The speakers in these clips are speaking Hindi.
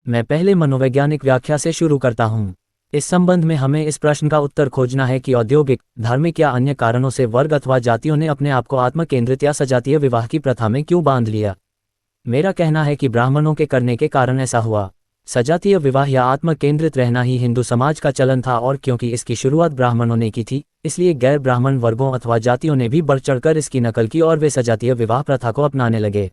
मैं पहले मनोवैज्ञानिक व्याख्या से शुरू करता हूँ। इस संबंध में हमें इस प्रश्न का उत्तर खोजना है कि औद्योगिक, धार्मिक या अन्य कारणों से वर्ग अथवा जातियों ने अपने आप को आत्मकेंद्रित या सजातीय विवाह की प्रथा में क्यों बांध लिया। मेरा कहना है कि ब्राह्मणों के करने के कारण ऐसा हुआ। सजातीय विवाह या आत्मकेंद्रित रहना ही हिंदू समाज का चलन था, और क्योंकि इसकी शुरुआत ब्राह्मणों ने की थी, इसलिए गैर ब्राह्मण वर्गों अथवा जातियों ने भी बढ़ चढ़कर इसकी नकल की और वे सजातीय विवाह प्रथा को अपनाने लगे।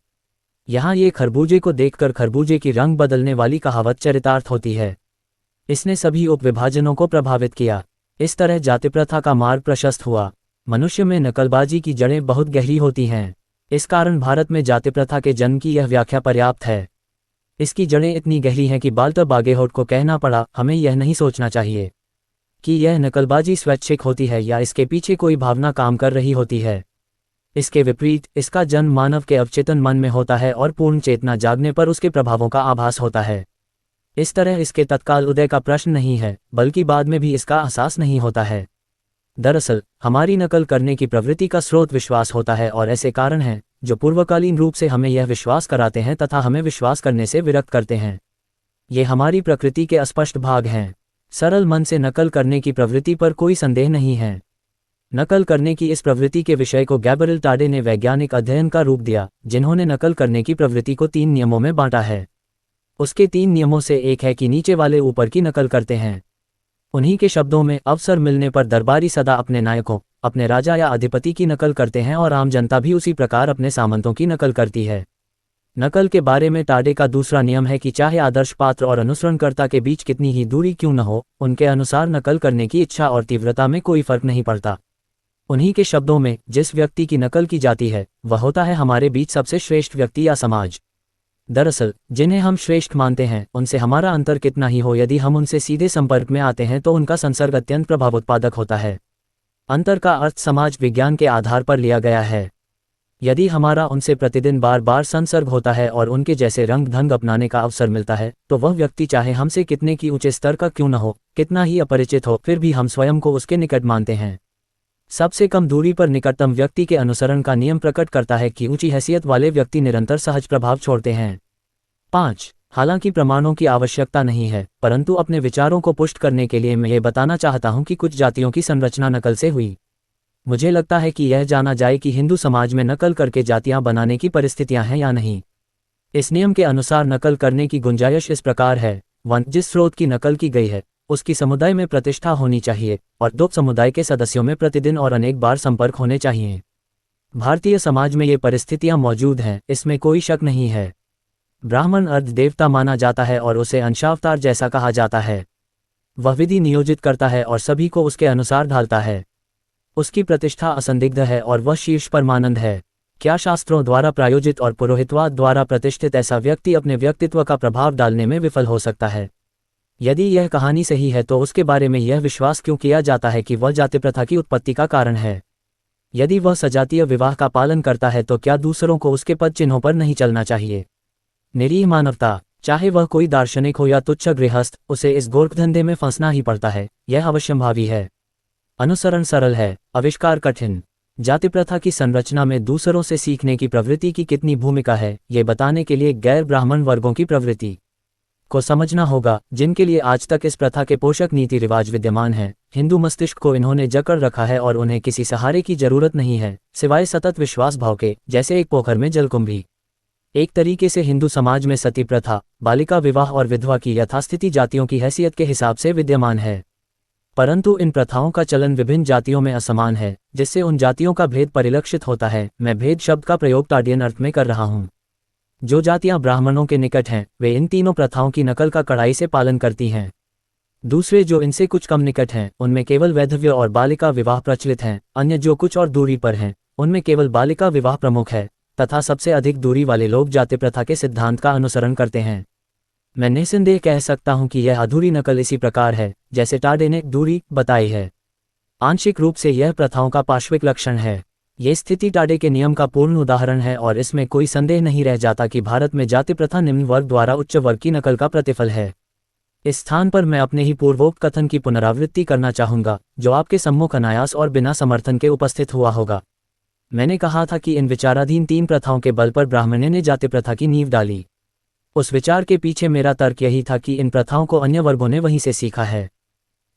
यहाँ ये खरबूजे को देखकर खरबूजे की रंग बदलने वाली कहावत चरितार्थ होती है। इसने सभी उपविभाजनों को प्रभावित किया। इस तरह जाति प्रथा का मार्ग प्रशस्त हुआ। मनुष्य में नकलबाजी की जड़ें बहुत गहरी होती हैं। इस कारण भारत में जाति प्रथा के जन्म की यह व्याख्या पर्याप्त है। इसकी जड़ें इतनी गहरी हैं कि वाल्टर बागेहोट को कहना पड़ा, हमें यह नहीं सोचना चाहिए कि यह नकलबाजी स्वैच्छिक होती है या इसके पीछे कोई भावना काम कर रही होती है। इसके विपरीत, इसका जन्म मानव के अवचेतन मन में होता है और पूर्ण चेतना जागने पर उसके प्रभावों का आभास होता है। इस तरह इसके तत्काल उदय का प्रश्न नहीं है, बल्कि बाद में भी इसका एहसास नहीं होता है। दरअसल हमारी नकल करने की प्रवृत्ति का स्रोत विश्वास होता है, और ऐसे कारण हैं जो पूर्वकालीन रूप से हमें यह विश्वास कराते हैं तथा हमें विश्वास करने से विरक्त करते हैं। ये हमारी प्रकृति के अस्पष्ट भाग हैं। सरल मन से नकल करने की प्रवृत्ति पर कोई संदेह नहीं है। नकल करने की इस प्रवृत्ति के विषय को गैब्रिएल टाडे ने वैज्ञानिक अध्ययन का रूप दिया, जिन्होंने नकल करने की प्रवृत्ति को 3 नियमों में बांटा है। उसके 3 नियमों से एक है कि नीचे वाले ऊपर की नकल करते हैं। उन्हीं के शब्दों में, अवसर मिलने पर दरबारी सदा अपने नायकों, अपने राजा या अधिपति की नकल करते हैं, और आम जनता भी उसी प्रकार अपने सामंतों की नकल करती है। नकल के बारे में टाडे का दूसरा नियम है कि चाहे आदर्श पात्र और अनुसरणकर्ता के बीच कितनी ही दूरी क्यों न हो, उनके अनुसार नकल करने की इच्छा और तीव्रता में कोई फर्क नहीं पड़ता। उन्हीं के शब्दों में, जिस व्यक्ति की नकल की जाती है वह होता है हमारे बीच सबसे श्रेष्ठ व्यक्ति या समाज। दरअसल जिन्हें हम श्रेष्ठ मानते हैं उनसे हमारा अंतर कितना ही हो, यदि हम उनसे सीधे संपर्क में आते हैं तो उनका संसर्ग अत्यंत प्रभावोत्पादक होता है। अंतर का अर्थ समाज विज्ञान के आधार पर लिया गया है। यदि हमारा उनसे प्रतिदिन बार बार संसर्ग होता है और उनके जैसे रंग ढंग अपनाने का अवसर मिलता है, तो वह व्यक्ति चाहे हमसे कितने की ऊंचे स्तर का क्यों न हो, कितना ही अपरिचित हो, फिर भी हम स्वयं को उसके निकट मानते हैं। सबसे कम दूरी पर निकटतम व्यक्ति के अनुसरण का नियम प्रकट करता है कि ऊंची हैसियत वाले व्यक्ति निरंतर सहज प्रभाव छोड़ते हैं। 5. हालांकि प्रमाणों की आवश्यकता नहीं है, परंतु अपने विचारों को पुष्ट करने के लिए मैं ये बताना चाहता हूं कि कुछ जातियों की संरचना नकल से हुई। मुझे लगता है कि यह जाना जाए कि हिंदू समाज में नकल करके जातियां बनाने की परिस्थितियां हैं या नहीं। इस नियम के अनुसार नकल करने की गुंजाइश इस प्रकार है: 1. जिस स्रोत की नकल की गई है उसकी समुदाय में प्रतिष्ठा होनी चाहिए, और 2. समुदाय के सदस्यों में प्रतिदिन और अनेक बार संपर्क होने चाहिए। भारतीय समाज में ये परिस्थितियां मौजूद हैं, इसमें कोई शक नहीं है। ब्राह्मण अर्ध देवता माना जाता है और उसे अंशावतार जैसा कहा जाता है। वह विधि नियोजित करता है और सभी को उसके अनुसार ढालता है। उसकी प्रतिष्ठा असंदिग्ध है और वह शीर्ष परमानंद है। क्या शास्त्रों द्वारा प्रायोजित और पुरोहितवाद द्वारा प्रतिष्ठित ऐसा व्यक्ति अपने व्यक्तित्व का प्रभाव डालने में विफल हो सकता है? यदि यह कहानी सही है तो उसके बारे में यह विश्वास क्यों किया जाता है कि वह जाति प्रथा की उत्पत्ति का कारण है? यदि वह सजातीय विवाह का पालन करता है तो क्या दूसरों को उसके पद चिन्हों पर नहीं चलना चाहिए? निरीह मानवता, चाहे वह कोई दार्शनिक हो या तुच्छ गृहस्थ, उसे इस गोरखधंधे में फंसना ही पड़ता है। यह अवश्यंभावी है। अनुसरण सरल है, आविष्कार कठिन। जाति प्रथा की संरचना में दूसरों से सीखने की प्रवृत्ति की कितनी भूमिका है, ये बताने के लिए गैर ब्राह्मण वर्गों की प्रवृत्ति को समझना होगा, जिनके लिए आज तक इस प्रथा के पोषक नीति रिवाज विद्यमान हैं। हिंदू मस्तिष्क को इन्होंने जकड़ रखा है और उन्हें किसी सहारे की जरूरत नहीं है, सिवाय सतत विश्वास भाव के, जैसे एक पोखर में जलकुंभी। एक तरीके से हिंदू समाज में सती प्रथा, बालिका विवाह और विधवा की यथास्थिति जातियों की हैसियत के हिसाब से विद्यमान है। परंतु इन प्रथाओं का चलन विभिन्न जातियों में असमान है, जिससे उन जातियों का भेद परिलक्षित होता है। मैं भेद शब्द का प्रयोग टाडियन अर्थ में कर रहा हूँ। जो जातियां ब्राह्मणों के निकट हैं, वे इन तीनों प्रथाओं की नकल का कड़ाई से पालन करती हैं। दूसरे जो इनसे कुछ कम निकट हैं, उनमें केवल वैधव्य और बालिका विवाह प्रचलित हैं। अन्य जो कुछ और दूरी पर हैं, उनमें केवल बालिका विवाह प्रमुख है, तथा सबसे अधिक दूरी वाले लोग जाति प्रथा के सिद्धांत का अनुसरण करते हैं। मैं निस्संदेह कह सकता हूं कि यह अधूरी नकल इसी प्रकार है जैसे टाडे ने दूरी बताई है। आंशिक रूप से यह प्रथाओं का पार्श्विक लक्षण है। ये स्थिति टाडे के नियम का पूर्ण उदाहरण है, और इसमें कोई संदेह नहीं रह जाता कि भारत में जाति प्रथा निम्न वर्ग द्वारा उच्च वर्ग की नकल का प्रतिफल है। इस स्थान पर मैं अपने ही पूर्वोक्त कथन की पुनरावृत्ति करना चाहूंगा, जो आपके सम्मुख अनायास और बिना समर्थन के उपस्थित हुआ होगा। मैंने कहा था कि इन विचाराधीन 3 प्रथाओं के बल पर ब्राह्मण्य ने जाति प्रथा की नींव डाली। उस विचार के पीछे मेरा तर्क यही था कि इन प्रथाओं को अन्य वर्गों ने वहीं से सीखा है।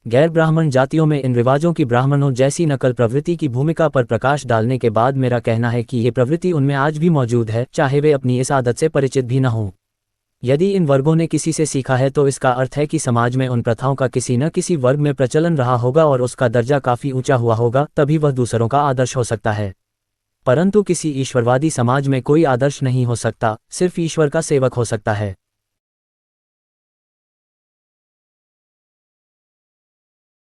गैर ब्राह्मण जातियों में इन रिवाजों की ब्राह्मणों जैसी नकल प्रवृत्ति की भूमिका पर प्रकाश डालने के बाद मेरा कहना है कि ये प्रवृत्ति उनमें आज भी मौजूद है, चाहे वे अपनी इस आदत से परिचित भी न हों। यदि इन वर्गों ने किसी से सीखा है तो इसका अर्थ है कि समाज में उन प्रथाओं का किसी न किसी वर्ग में प्रचलन रहा होगा और उसका दर्जा काफ़ी ऊंचा हुआ होगा, तभी वह दूसरों का आदर्श हो सकता है। परंतु किसी ईश्वरवादी समाज में कोई आदर्श नहीं हो सकता, सिर्फ ईश्वर का सेवक हो सकता है।